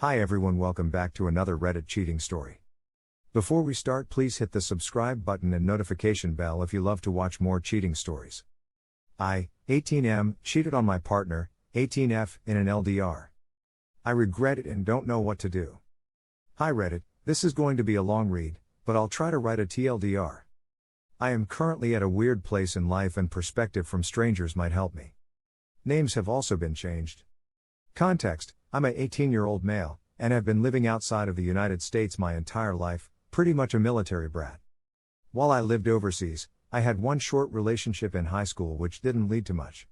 Hi everyone, welcome back to another Reddit cheating story. Before we start, please hit the subscribe button and notification bell if you love to watch more cheating stories. I, 18M, cheated on my partner, 18F, in an LDR. I regret it and don't know what to do. Hi Reddit, this is going to be a long read, but I'll try to write a TLDR. I am currently at a weird place in life and perspective from strangers might help me. Names have also been changed. Context: I'm a 18-year-old male, and have been living outside of the United States my entire life, pretty much a military brat. While I lived overseas, I had one short relationship in high school which didn't lead to much.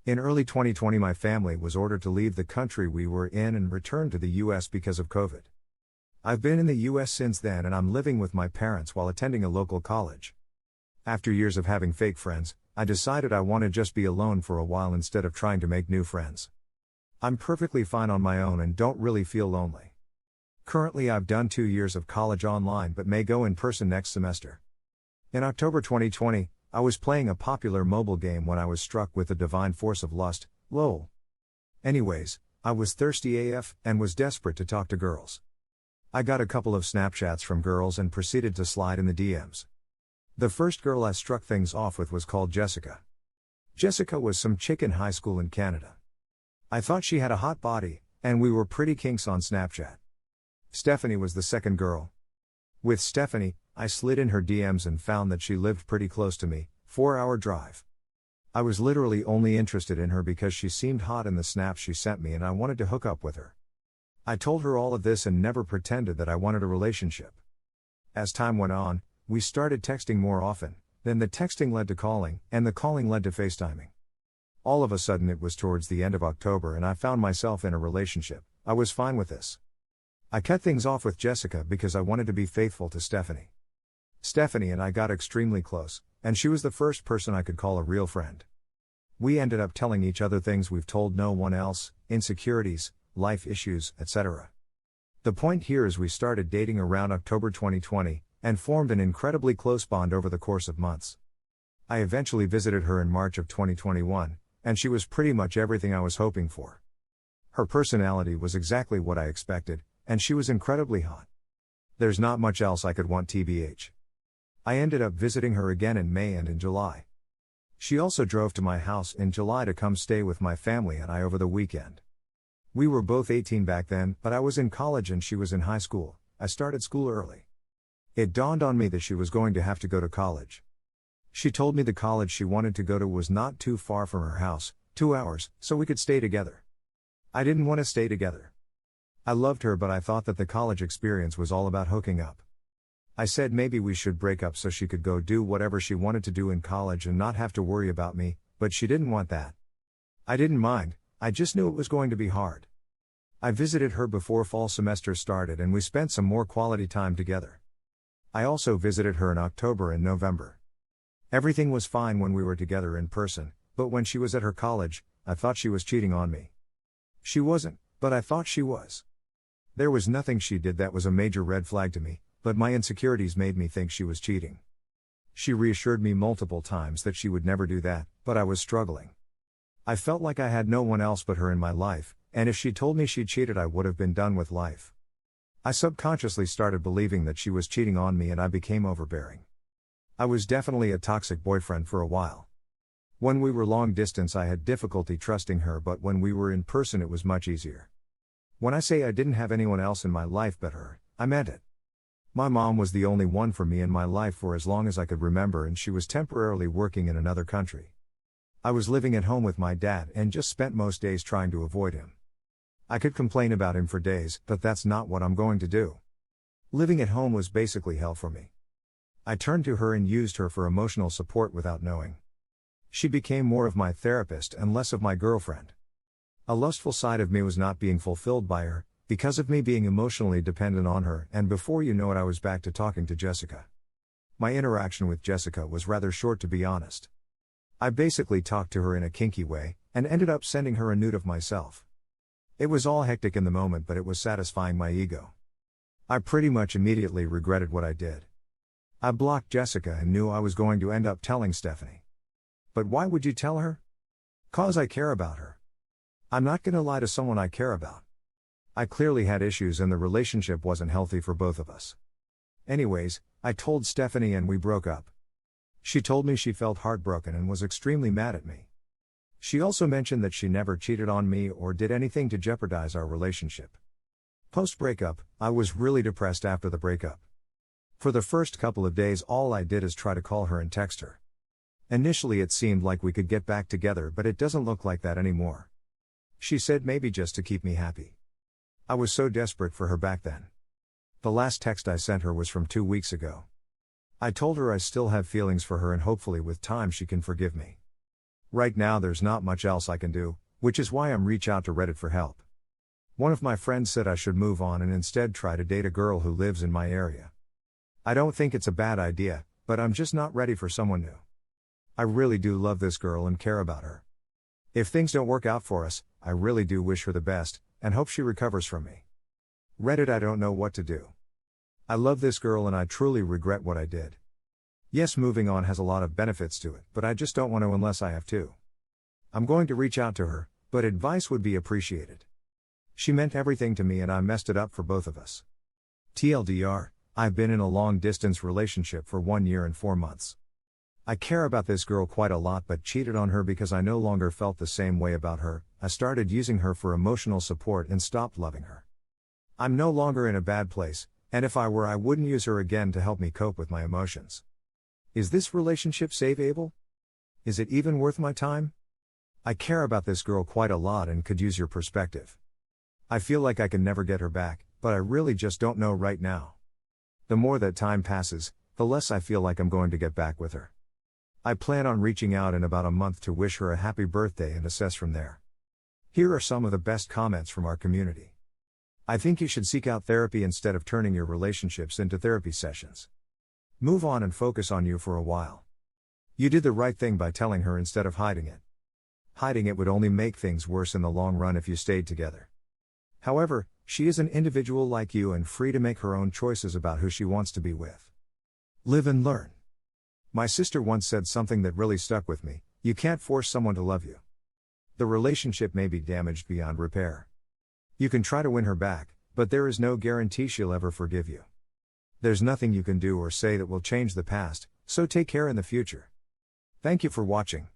In early 2020 my family was ordered to leave the country we were in and return to the US because of COVID. I've been in the US since then and I'm living with my parents while attending a local college. After years of having fake friends, I decided I want to just be alone for a while instead of trying to make new friends. I'm perfectly fine on my own and don't really feel lonely. Currently I've done 2 years of college online but may go in person next semester. In October 2020, I was playing a popular mobile game when I was struck with the divine force of lust, lol. Anyways, I was thirsty AF and was desperate to talk to girls. I got a couple of Snapchats from girls and proceeded to slide in the DMs. The first girl I struck things off with was called Jessica. Jessica was some chick in high school in Canada. I thought she had a hot body, and we were pretty kinks on Snapchat. Stephanie was the second girl. With Stephanie, I slid in her DMs and found that she lived pretty close to me, 4-hour drive. I was literally only interested in her because she seemed hot in the snaps she sent me and I wanted to hook up with her. I told her all of this and never pretended that I wanted a relationship. As time went on, we started texting more often, then the texting led to calling, and the calling led to FaceTiming. All of a sudden it was towards the end of October and I found myself in a relationship. I was fine with this. I cut things off with Jessica because I wanted to be faithful to Stephanie. Stephanie and I got extremely close, and she was the first person I could call a real friend. We ended up telling each other things we've told no one else, insecurities, life issues, etc. The point here is we started dating around October 2020, and formed an incredibly close bond over the course of months. I eventually visited her in March of 2021, and she was pretty much everything I was hoping for. Her personality was exactly what I expected, and she was incredibly hot. There's not much else I could want tbh. I ended up visiting her again in May and in July. She also drove to my house in July to come stay with my family and I over the weekend. We were both 18 back then, but I was in college and she was in high school. I started school early. It dawned on me that she was going to have to go to college. She told me the college she wanted to go to was not too far from her house, 2 hours, so we could stay together. I didn't want to stay together. I loved her but I thought that the college experience was all about hooking up. I said maybe we should break up so she could go do whatever she wanted to do in college and not have to worry about me, but she didn't want that. I didn't mind, I just knew it was going to be hard. I visited her before fall semester started and we spent some more quality time together. I also visited her in October and November. Everything was fine when we were together in person, but when she was at her college, I thought she was cheating on me. She wasn't, but I thought she was. There was nothing she did that was a major red flag to me, but my insecurities made me think she was cheating. She reassured me multiple times that she would never do that, but I was struggling. I felt like I had no one else but her in my life, and if she told me she cheated I would have been done with life. I subconsciously started believing that she was cheating on me and I became overbearing. I was definitely a toxic boyfriend for a while. When we were long distance I had difficulty trusting her, but when we were in person it was much easier. When I say I didn't have anyone else in my life but her, I meant it. My mom was the only one for me in my life for as long as I could remember and she was temporarily working in another country. I was living at home with my dad and just spent most days trying to avoid him. I could complain about him for days, but that's not what I'm going to do. Living at home was basically hell for me. I turned to her and used her for emotional support without knowing. She became more of my therapist and less of my girlfriend. A lustful side of me was not being fulfilled by her, because of me being emotionally dependent on her, and before you know it I was back to talking to Jessica. My interaction with Jessica was rather short, to be honest. I basically talked to her in a kinky way, and ended up sending her a nude of myself. It was all hectic in the moment but it was satisfying my ego. I pretty much immediately regretted what I did. I blocked Jessica and knew I was going to end up telling Stephanie. But why would you tell her? 'Cause I care about her. I'm not gonna lie to someone I care about. I clearly had issues and the relationship wasn't healthy for both of us. Anyways, I told Stephanie and we broke up. She told me she felt heartbroken and was extremely mad at me. She also mentioned that she never cheated on me or did anything to jeopardize our relationship. Post-breakup, I was really depressed after the breakup. For the first couple of days all I did is try to call her and text her. Initially it seemed like we could get back together, but it doesn't look like that anymore. She said maybe just to keep me happy. I was so desperate for her back then. The last text I sent her was from 2 weeks ago. I told her I still have feelings for her and hopefully with time she can forgive me. Right now there's not much else I can do, which is why I'm reaching out to Reddit for help. One of my friends said I should move on and instead try to date a girl who lives in my area. I don't think it's a bad idea, but I'm just not ready for someone new. I really do love this girl and care about her. If things don't work out for us, I really do wish her the best, and hope she recovers from me. Reddit, I don't know what to do. I love this girl and I truly regret what I did. Yes, moving on has a lot of benefits to it, but I just don't want to unless I have to. I'm going to reach out to her, but advice would be appreciated. She meant everything to me and I messed it up for both of us. TLDR, I've been in a long-distance relationship for 1 year and 4 months. I care about this girl quite a lot but cheated on her because I no longer felt the same way about her. I started using her for emotional support and stopped loving her. I'm no longer in a bad place, and if I were I wouldn't use her again to help me cope with my emotions. Is this relationship savable? Is it even worth my time? I care about this girl quite a lot and could use your perspective. I feel like I can never get her back, but I really just don't know right now. The more that time passes, the less I feel like I'm going to get back with her. I plan on reaching out in about a month to wish her a happy birthday and assess from there. Here are some of the best comments from our community. I think you should seek out therapy instead of turning your relationships into therapy sessions. Move on and focus on you for a while. You did the right thing by telling her instead of hiding it. Hiding it would only make things worse in the long run if you stayed together. However, she is an individual like you and free to make her own choices about who she wants to be with. Live and learn. My sister once said something that really stuck with me: you can't force someone to love you. The relationship may be damaged beyond repair. You can try to win her back, but there is no guarantee she'll ever forgive you. There's nothing you can do or say that will change the past, so take care in the future. Thank you for watching.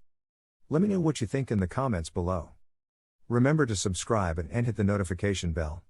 Let me know what you think in the comments below. Remember to subscribe and hit the notification bell.